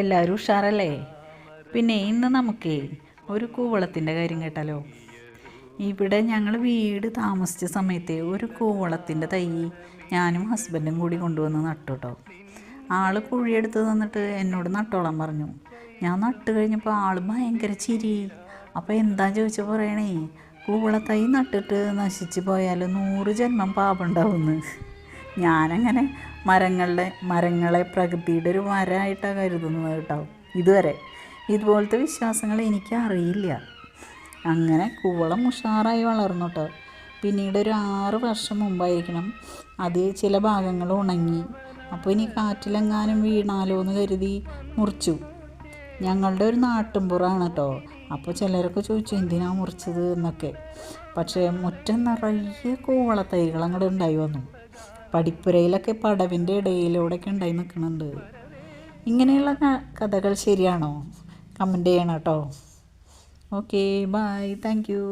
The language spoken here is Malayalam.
എല്ലാവരും ഉഷാറല്ലേ? പിന്നെ ഇന്ന് നമുക്കേ ഒരു കൂവളത്തിൻ്റെ കാര്യം കേട്ടാലോ. ഇവിടെ ഞങ്ങൾ വീട് താമസിച്ച സമയത്ത് ഒരു കൂവളത്തിൻ്റെ തൈ ഞാനും ഹസ്ബൻഡും കൂടി കൊണ്ടുവന്ന് നട്ടു കേട്ടോ. ആൾ കുഴിയെടുത്ത് തന്നിട്ട് എന്നോട് നട്ടോളാൻ പറഞ്ഞു. ഞാൻ നട്ട് കഴിഞ്ഞപ്പോൾ ആൾ ഭയങ്കര ചിരി. അപ്പോൾ എന്താ ചോദിച്ചാൽ പറയണേ, കൂവളത്തൈ നട്ടിട്ട് നശിച്ച് പോയാൽ 100 ജന്മം പാപമുണ്ടാവുമെന്ന്. ഞാനങ്ങനെ മരങ്ങളെ പ്രകൃതിയുടെ ഒരു വരമായിട്ടാണ് കരുതുന്നത് കേട്ടോ. ഇതുവരെ ഇതുപോലത്തെ വിശ്വാസങ്ങൾ എനിക്ക് അറിയില്ല. അങ്ങനെ കൂവളം ഉഷാറായി വളർന്നു കേട്ടോ. പിന്നീട് ഒരു 6 വർഷം മുമ്പായിരിക്കണം അത് ചില ഭാഗങ്ങൾ ഉണങ്ങി. അപ്പോൾ ഇനി കാറ്റിലെങ്ങാനും വീണാലോ എന്ന് കരുതി മുറിച്ചു. ഞങ്ങളുടെ ഒരു നാട്ടുമ്പുറമാണ് കേട്ടോ. അപ്പോൾ ചിലരൊക്കെ ചോദിച്ചു എന്തിനാ മുറിച്ചത് എന്നൊക്കെ. പക്ഷേ മുറ്റം നിറയെ കൂവളത്തൈകൾ അങ്ങോട്ട് ഉണ്ടായി വന്നു. പടിപ്പുരയിലൊക്കെ പടവിൻ്റെ ഇടയിലൂടെയൊക്കെ ഉണ്ടായി നിൽക്കുന്നുണ്ട്. ഇങ്ങനെയുള്ള കഥകൾ ശരിയാണോ? കമൻറ്റ് ചെയ്യണം കേട്ടോ. Okay, bye, thank U.